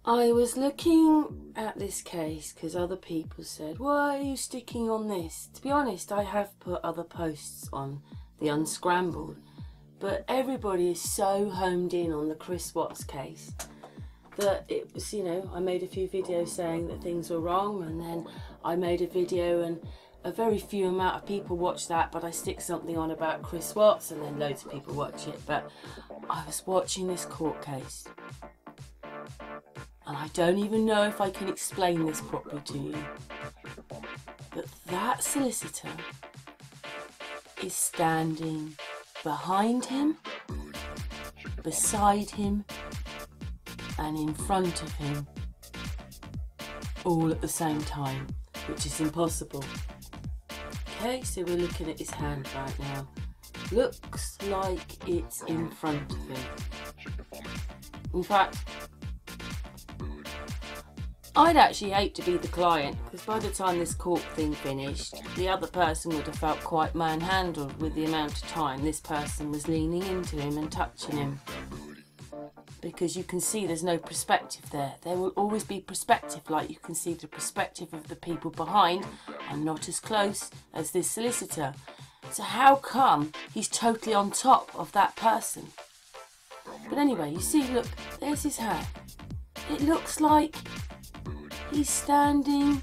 I was looking at this case because other people said, why are you sticking on this? To be honest, I have put other posts on the Unscrambled, but everybody is so homed in on the Chris Watts case that it was, I made a few videos saying that things were wrong, and then I made a video and a very few amount of people watch that, but I stick something on about Chris Watts and then loads of people watch it. But I was watching this court case, and I don't even know if I can explain this properly to you, but that solicitor is standing behind him, beside him, and in front of him, all at the same time, which is impossible. Okay, so we're looking at his hand right now. Looks like it's in front of him. In fact, I'd actually hate to be the client, because by the time this court thing finished, the other person would have felt quite manhandled with the amount of time this person was leaning into him and touching him. Because you can see there's no perspective there. There will always be perspective, like you can see the perspective of the people behind are not as close as this solicitor. So how come he's totally on top of that person? But anyway, you see, look, there's his hand. It looks like he's standing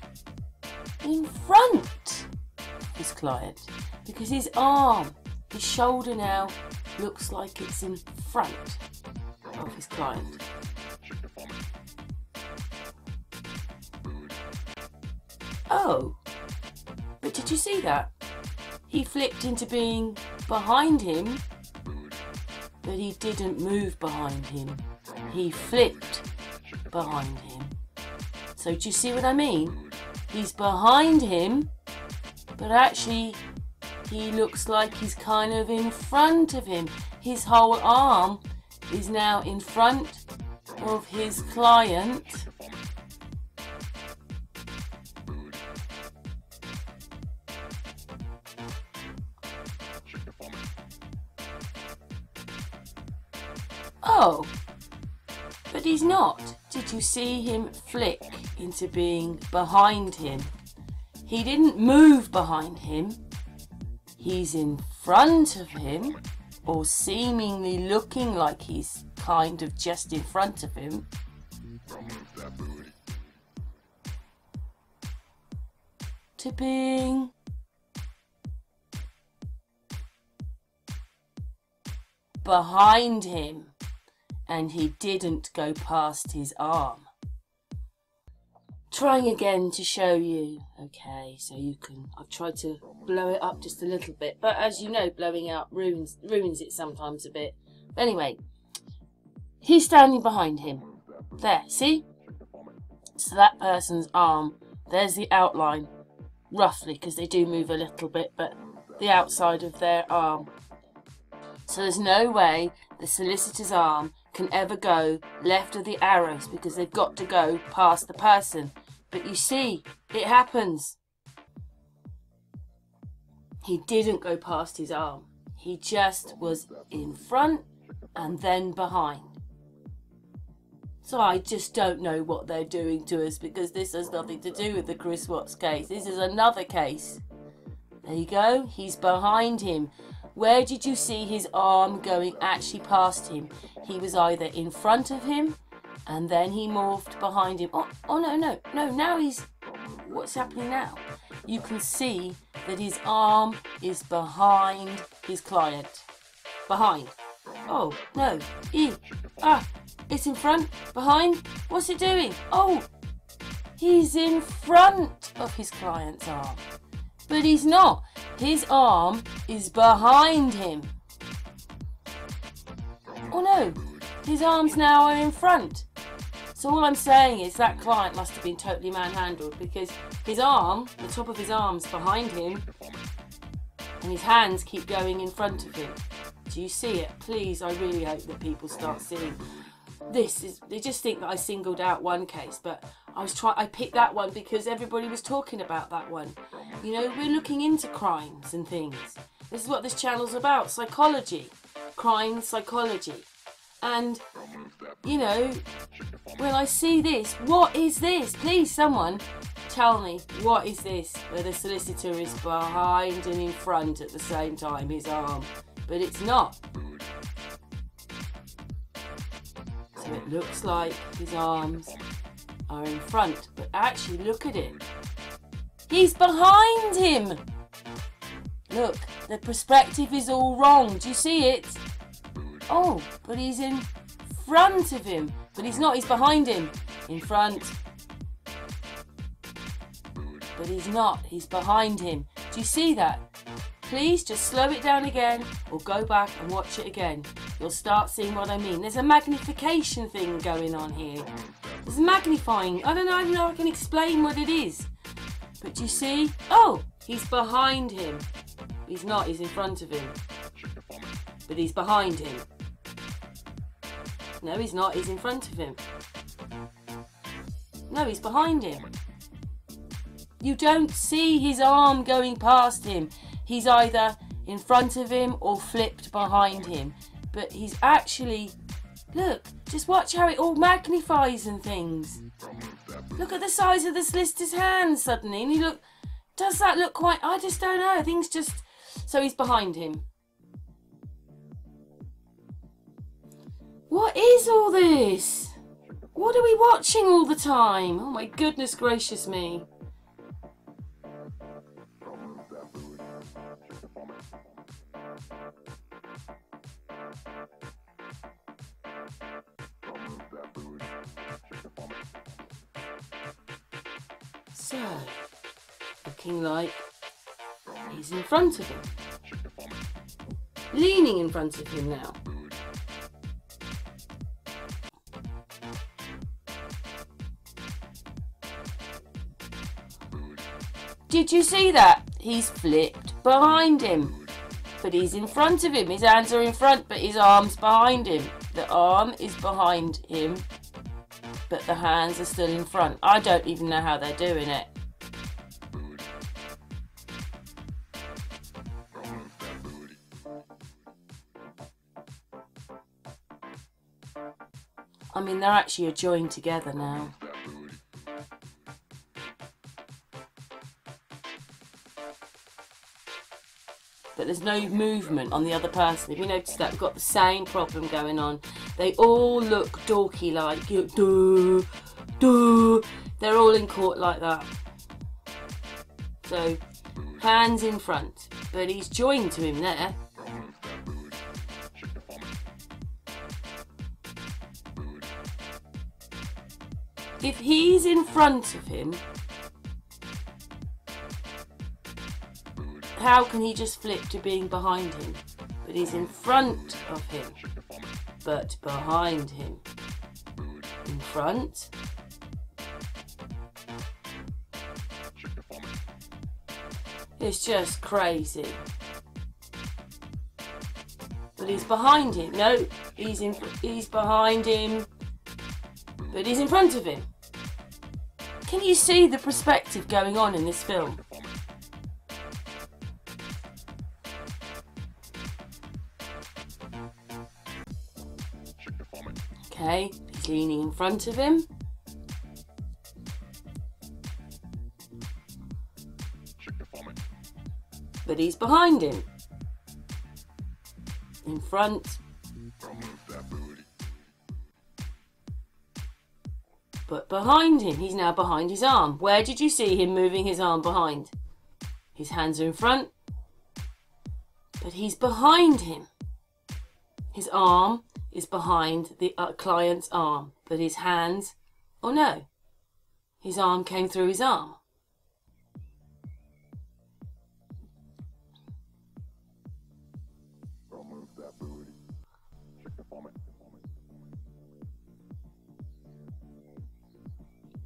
in front of his client, because his arm, his shoulder now looks like it's in front of his client. Oh, but did you see that? He flipped into being behind him, but he didn't move behind him. He flipped behind him. So do you see what I mean? He's behind him, but actually he looks like he's kind of in front of him. His whole arm is now in front of his client. Oh, but he's not. Did you see him flick into being behind him? He didn't move behind him. He's in front of him, or seemingly looking like he's kind of just in front of him. To being behind him, and he didn't go past his arm. Trying again to show you. Okay, so you can, I've tried to blow it up just a little bit, but as you know, blowing out ruins it sometimes a bit. Anyway, he's standing behind him. There, see? So that person's arm, there's the outline, roughly, because they do move a little bit, but the outside of their arm. So there's no way the solicitor's arm can ever go left of the arrows, because they've got to go past the person. But you see, it happens. He didn't go past his arm. He just was in front and then behind. So I just don't know what they're doing to us, because this has nothing to do with the Chris Watts case. This is another case. There you go. He's behind him. Where did you see his arm going actually past him? He was either in front of him, and then he morphed behind him. Oh, no, now he's... What's happening now? You can see that his arm is behind his client. Behind. Oh, no. It's in front, behind. What's it doing? Oh, he's in front of his client's arm. But he's not. His arm is behind him. Oh no, his arms now are in front. So all I'm saying is that client must have been totally manhandled, because his arm, the top of his arm's behind him, and his hands keep going in front of him. Do you see it? Please, I really hope that people start seeing this. They just think that I singled out one case, but I picked that one because everybody was talking about that one. You know, we're looking into crimes and things. This is what this channel's about, psychology, crime psychology. And you know, when I see this, what is this? Please, someone tell me, what is this? Where the solicitor is behind and in front at the same time, his arm. But it's not. So it looks like his arms are in front. But actually, look at it. He's behind him. Look, the perspective is all wrong. Do you see it? Oh, but he's in front of him. But he's not, he's behind him. In front. But he's not, he's behind him. Do you see that? Please just slow it down again or go back and watch it again. You'll start seeing what I mean. There's a magnification thing going on here. There's magnifying. I don't know if I can explain what it is. But do you see? Oh, he's behind him. He's not, he's in front of him. But he's behind him. No, he's not, he's in front of him. No, he's behind him. You don't see his arm going past him. He's either in front of him or flipped behind him. But he's actually... Look, just watch how it all magnifies and things. Look at the size of the solicitor's hands suddenly. And you look... Does that look quite... I just don't know. Things just... So he's behind him. What is all this? What are we watching all the time? Oh my goodness gracious me. So, looking like he's in front of him. Leaning in front of him now. Did you see that? He's flipped behind him. But he's in front of him. His hands are in front, but his arm's behind him. The arm is behind him, but the hands are still in front. I don't even know how they're doing it. I mean, they're actually joined together now. But there's no movement on the other person. If you notice that, we've got the same problem going on. They all look dorky like, duh, duh. They're all in court like that. So, hands in front. But he's joined to him there. If he's in front of him, how can he just flip to being behind him? But he's in front of him, but behind him. In front. It's just crazy. But he's behind him. No, he's behind him, but he's in front of him. Can you see the perspective going on in this film? Okay, he's leaning in front of him. But he's behind him. In front. But behind him. He's now behind his arm. Where did you see him moving his arm behind? His hands are in front. But he's behind him. His arm is behind the client's arm, but his hands, oh no, his arm came through his arm.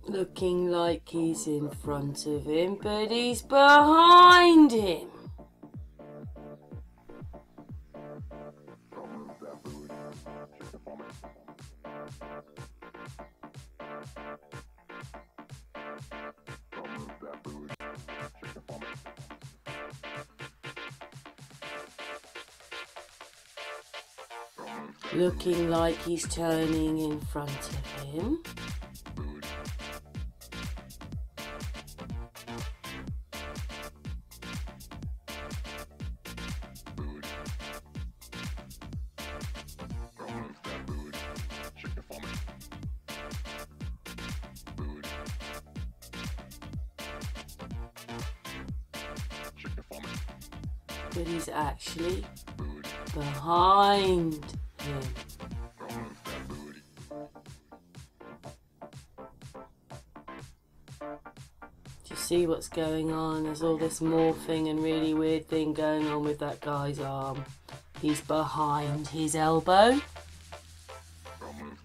Looking like he's in front of him, but he's behind him. looking like he's turning in front of him. But he's actually behind him. Do you see what's going on? There's all this morphing and really weird thing going on with that guy's arm. He's behind his elbow,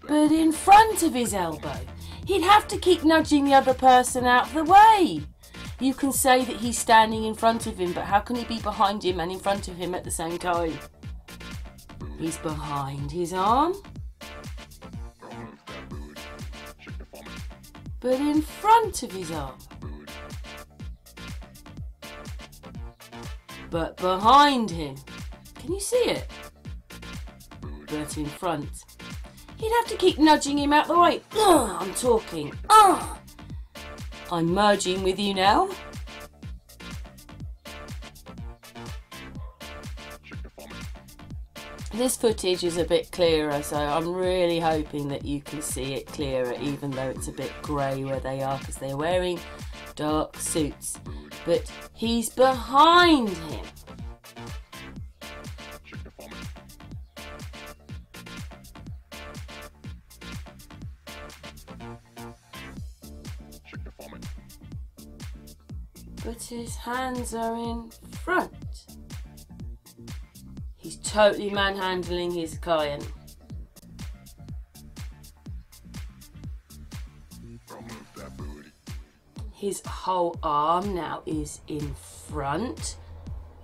but in front of his elbow. He'd have to keep nudging the other person out of the way. You can say that he's standing in front of him, but how can he be behind him and in front of him at the same time? He's behind his arm, but in front of his arm. But behind him. Can you see it? But in front. He'd have to keep nudging him out the way. Ugh, I'm talking. Ugh. I'm merging with you now. This footage is a bit clearer, so I'm really hoping that you can see it clearer, even though it's a bit grey where they are, because they're wearing dark suits. But he's behind him. But his hands are in front. He's totally manhandling his client. His whole arm now is in front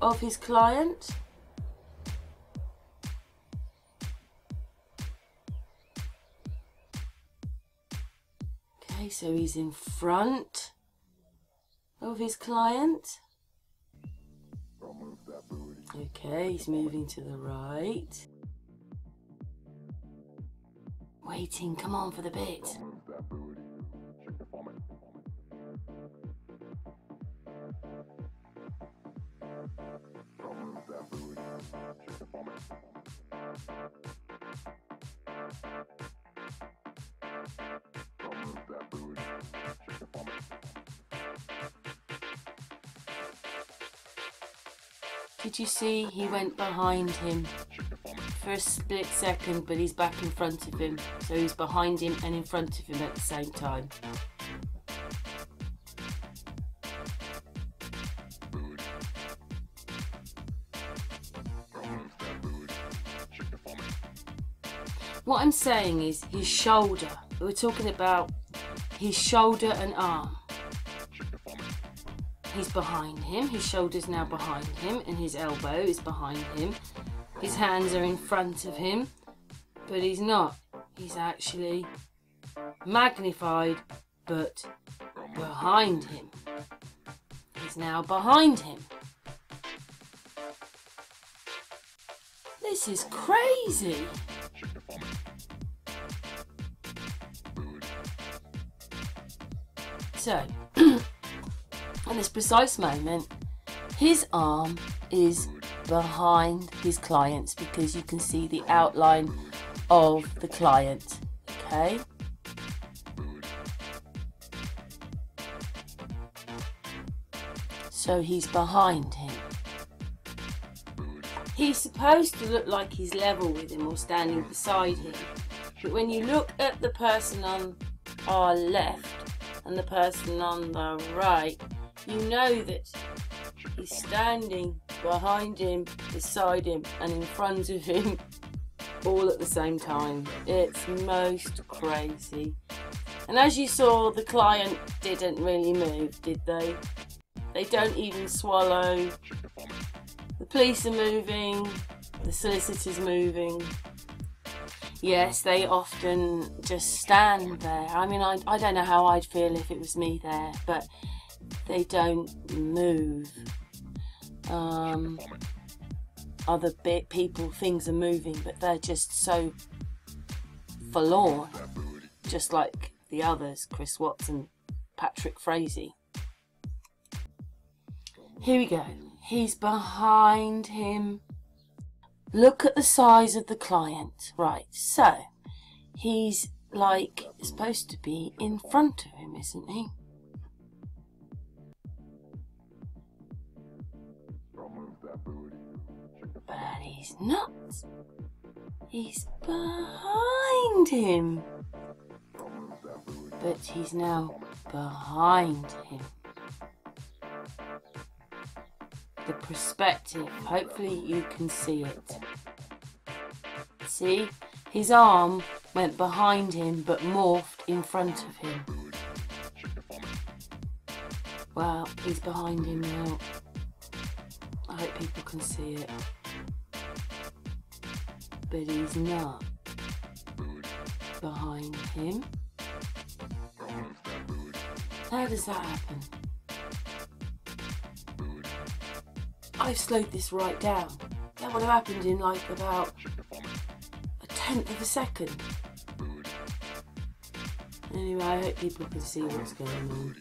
of his client. Okay, so he's in front of his client. Okay, he's moving to the right. Waiting, come on for the bit. Did you see he went behind him for a split second, but he's back in front of him. So he's behind him and in front of him at the same time. What I'm saying is his shoulder. We're talking about his shoulder and arm. He's behind him, his shoulder's now behind him, and his elbow is behind him. His hands are in front of him, but he's not. He's actually magnified, but behind him. He's now behind him. This is crazy. So, at this precise moment, his arm is behind his client's because you can see the outline of the client, okay? So he's behind him. He's supposed to look like he's level with him or standing beside him, but when you look at the person on our left and the person on the right, you know that he's standing behind him, beside him, and in front of him all at the same time. It's most crazy. And as you saw, the client didn't really move, did they? They don't even swallow. The police are moving, the solicitor's moving. Yes, they often just stand there. I mean, I don't know how I'd feel if it was me there, but they don't move. other people, things are moving, but they're just so forlorn, just like the others, Chris Watts and Patrick Frazee. Here we go. He's behind him. Look at the size of the client. Right, so he's like supposed to be in front of him, isn't he? But he's not. He's behind him. But he's now behind him. The perspective, hopefully you can see it. See, his arm went behind him but morphed in front of him. Well, he's behind him now. I hope people can see it. But he's not behind him. How does that happen? I've slowed this right down. That would have happened in like about 1/10 of a second. Anyway, I hope people can see what's going on.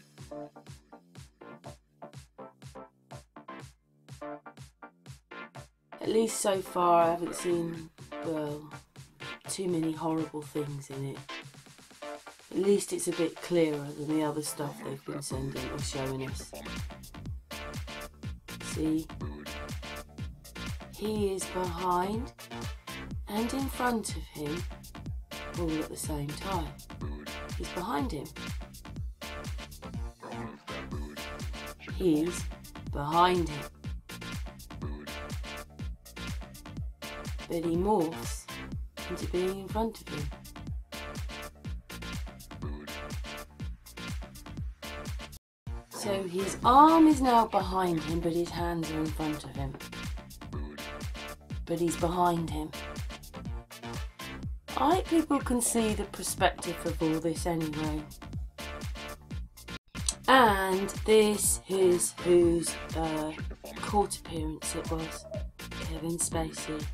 At least so far I haven't seen, well, too many horrible things in it. At least it's a bit clearer than the other stuff they've been sending or showing us. See? He is behind and in front of him all at the same time. He's behind him. He's behind him. But he morphs into being in front of him. So his arm is now behind him, but his hands are in front of him. But he's behind him. I hope people can see the perspective of all this anyway. And this is whose court appearance it was, Kevin Spacey.